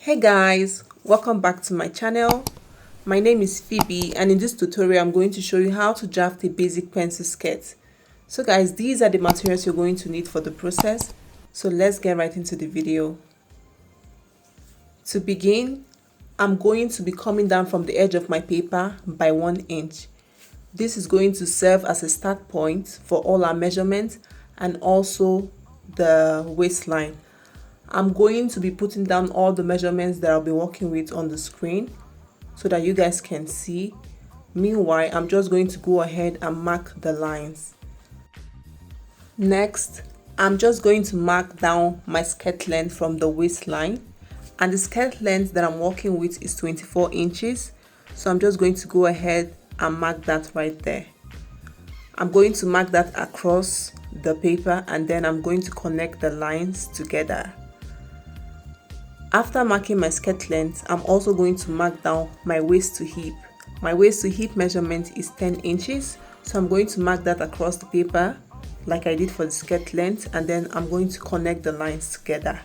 Hey guys, welcome back to my channel. My name is Phoebe, and in this tutorial I'm going to show you how to draft a basic pencil skirt. So guys, these are the materials you're going to need for the process. So let's get right into the video. To begin, I'm going to be coming down from the edge of my paper by 1 inch. This is going to serve as a start point for all our measurements and also the waistline. I'm going to be putting down all the measurements that I'll be working with on the screen so that you guys can see. Meanwhile, I'm just going to go ahead and mark the lines. Next, I'm just going to mark down my skirt length from the waistline, and the skirt length that I'm working with is 24 inches. So I'm just going to go ahead and mark that right there. I'm going to mark that across the paper, and then I'm going to connect the lines together. After marking my skirt length, I'm also going to mark down my waist to hip. My waist to hip measurement is 10 inches, so I'm going to mark that across the paper like I did for the skirt length, and then I'm going to connect the lines together.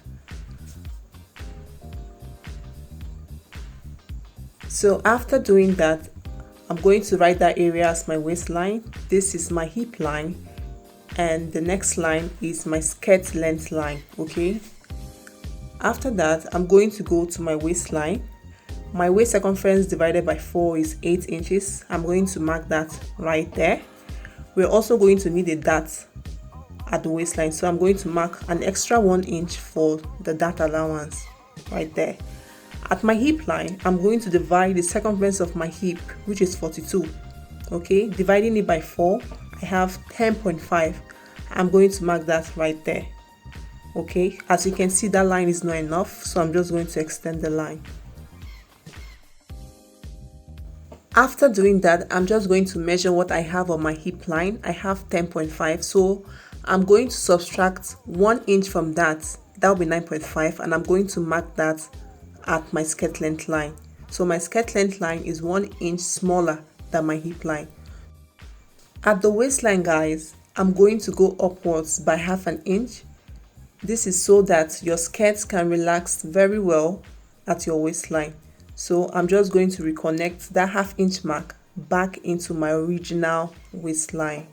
So after doing that, I'm going to write that area as my waistline. This is my hip line, and the next line is my skirt length line, okay? After that, I'm going to go to my waistline. My waist circumference divided by 4 is 8 inches. I'm going to mark that right there. We're also going to need a dart at the waistline, so I'm going to mark an extra 1 inch for the dart allowance right there. At my hip line, I'm going to divide the circumference of my hip, which is 42. Okay, dividing it by 4, I have 10.5. I'm going to mark that right there. Okay, as you can see, that line is not enough, so I'm just going to extend the line. After doing that, I'm just going to measure what I have on my hip line. I have 10.5, so I'm going to subtract 1 inch from that. That will be 9.5, and I'm going to mark that at my skirt length line. So my skirt length line is 1 inch smaller than my hip line. At the waistline, guys, I'm going to go upwards by half an inch. This is so that your skirts can relax very well at your waistline. So I'm just going to reconnect that half-inch mark back into my original waistline.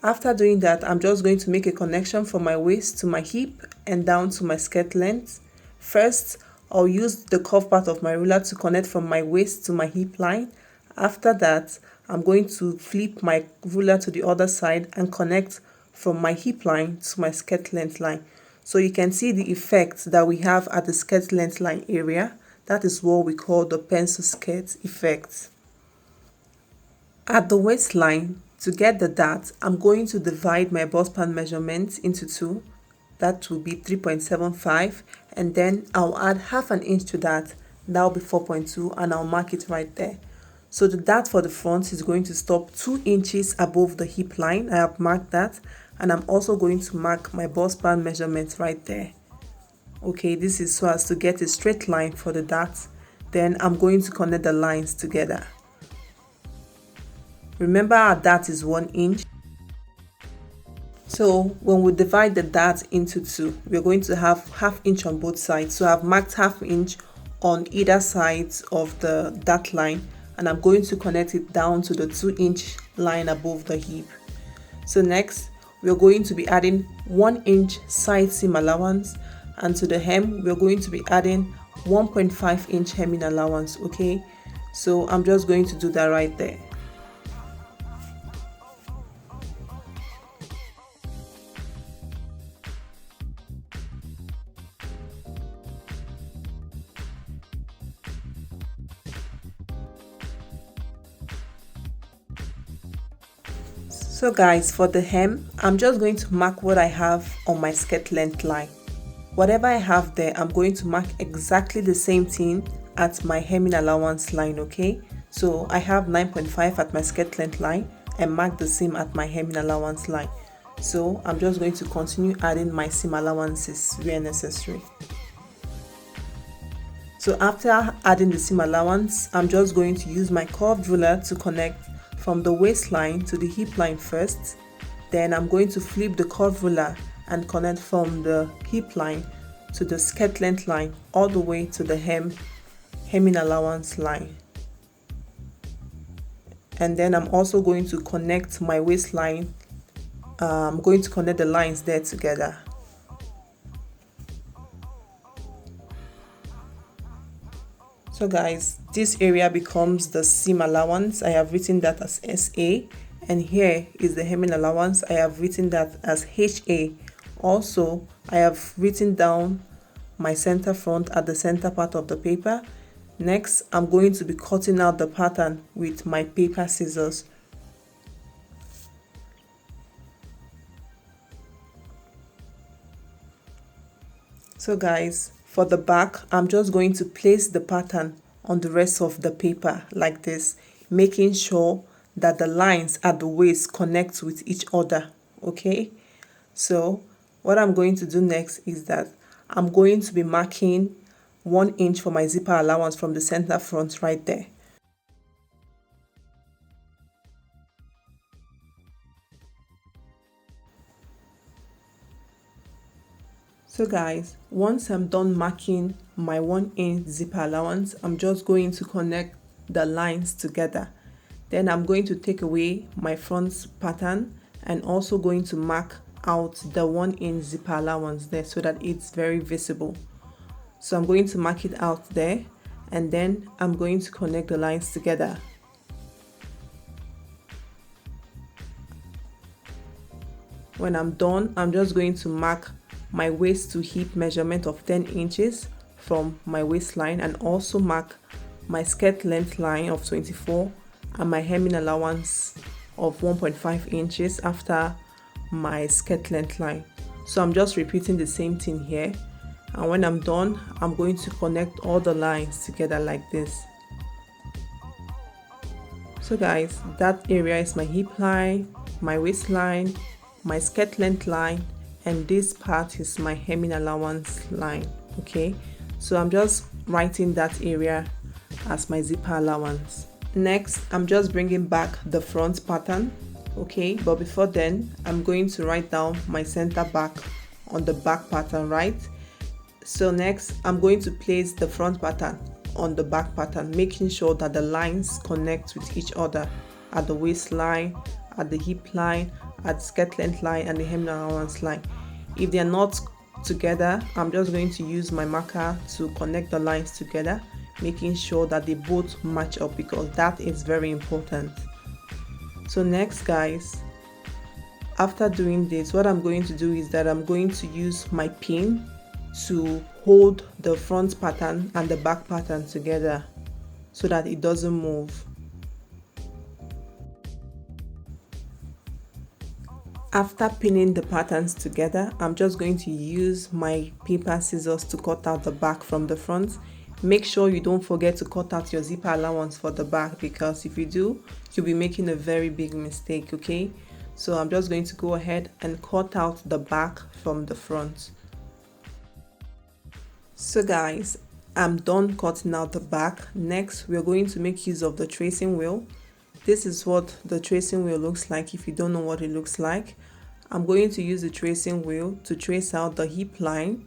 After doing that, I'm just going to make a connection from my waist to my hip and down to my skirt length. First, I'll use the curved part of my ruler to connect from my waist to my hip line. After that, I'm going to flip my ruler to the other side and connect from my hip line to my skirt length line. So you can see the effect that we have at the skirt length line area. That is what we call the pencil skirt effect. At the waistline, to get the dart, I'm going to divide my bust band measurement into 2. That will be 3.75, and then I'll add half an inch to that. That will be 4.2, and I'll mark it right there. So the dart for the front is going to stop 2 inches above the hip line. I have marked that, and I'm also going to mark my bust band measurement right there. Okay, this is so as to get a straight line for the dart. Then I'm going to connect the lines together. Remember, our dart is 1 inch. So when we divide the dart into 2, we're going to have half inch on both sides. So I've marked half inch on either side of the dart line, and I'm going to connect it down to the 2-inch line above the hip. So next, we're going to be adding 1 inch side seam allowance, and to the hem, we're going to be adding 1.5 inch hemming allowance. Okay, so I'm just going to do that right there. So guys, for the hem, I'm just going to mark what I have on my skirt length line. Whatever I have there, I'm going to mark exactly the same thing at my hemming allowance line, okay? So I have 9.5 at my skirt length line and mark the same at my hemming allowance line. So I'm just going to continue adding my seam allowances where necessary. So after adding the seam allowance, I'm just going to use my curved ruler to connect from the waistline to the hip line first. Then I'm going to flip the curved ruler and connect from the hip line to the skirt length line all the way to the hemming allowance line. And then I'm also going to connect my waistline. I'm going to connect the lines there together. So guys, this area becomes the seam allowance. I have written that as SA, and here is the hemming allowance. I have written that as HA. Also, I have written down my center front at the center part of the paper. Next, I'm going to be cutting out the pattern with my paper scissors. So guys, for the back, I'm just going to place the pattern on the rest of the paper like this, making sure that the lines at the waist connect with each other, okay? So what I'm going to do next is that I'm going to be marking 1 inch for my zipper allowance from the center front right there. So guys, once I'm done marking my 1 inch zipper allowance, I'm just going to connect the lines together. Then I'm going to take away my front pattern and also going to mark out the 1 inch zipper allowance there so that it's very visible. So I'm going to mark it out there, and then I'm going to connect the lines together. When I'm done, I'm just going to mark my waist to hip measurement of 10 inches from my waistline, and also mark my skirt length line of 24 and my hemming allowance of 1.5 inches after my skirt length line. So I'm just repeating the same thing here, and when I'm done, I'm going to connect all the lines together like this. So guys, that area is my hip line, my waistline, my skirt length line, and this part is my hemming allowance line, okay? So I'm just writing that area as my zipper allowance. Next, I'm just bringing back the front pattern, okay? But before then, I'm going to write down my center back on the back pattern, right? So next, I'm going to place the front pattern on the back pattern, making sure that the lines connect with each other at the waistline, at the hip line, at the skirt length line, and the hemming allowance line. If they are not together, I'm just going to use my marker to connect the lines together, making sure that they both match up, because that is very important. So next guys, after doing this, what I'm going to do is that I'm going to use my pin to hold the front pattern and the back pattern together so that it doesn't move. After pinning the patterns together, I'm just going to use my paper scissors to cut out the back from the front. Make sure you don't forget to cut out your zipper allowance for the back, because if you do, you'll be making a very big mistake, okay? So I'm just going to go ahead and cut out the back from the front. So guys, I'm done cutting out the back. Next, we're going to make use of the tracing wheel. This is what the tracing wheel looks like if you don't know what it looks like. I'm going to use the tracing wheel to trace out the hip line,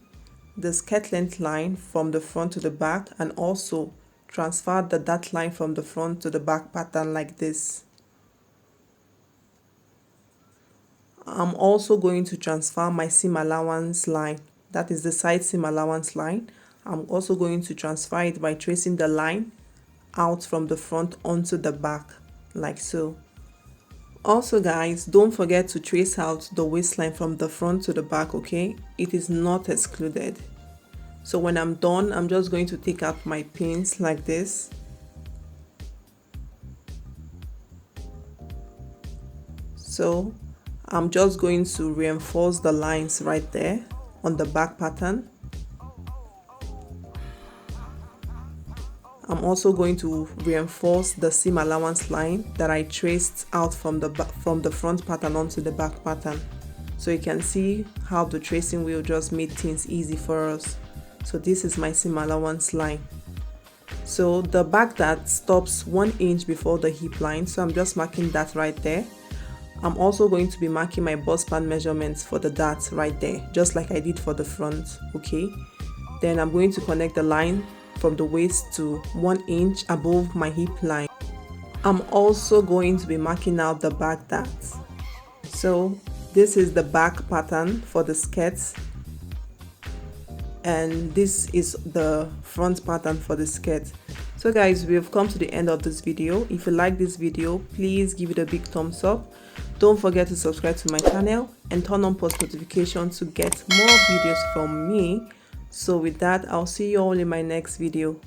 the skirt length line from the front to the back, and also transfer the dot line from the front to the back pattern like this. I'm also going to transfer my seam allowance line, that is the side seam allowance line. I'm also going to transfer it by tracing the line out from the front onto the back like so. Also guys, don't forget to trace out the waistline from the front to the back, okay? It is not excluded. So when I'm done, I'm just going to take out my pins like this. So I'm just going to reinforce the lines right there on the back pattern. I'm also going to reinforce the seam allowance line that I traced out from the front pattern onto the back pattern. So you can see how the tracing wheel just made things easy for us. So this is my seam allowance line. So the back dart stops 1 inch before the hip line, so I'm just marking that right there. I'm also going to be marking my bust span measurements for the dart right there, just like I did for the front, okay? Then I'm going to connect the line from the waist to 1 inch above my hip line. I'm also going to be marking out the back dart. So this is the back pattern for the skirts, and this is the front pattern for the skirt. So guys, we've come to the end of this video. If you like this video, please give it a big thumbs up. Don't forget to subscribe to my channel and turn on post notifications to get more videos from me. So with that, I'll see you all in my next video.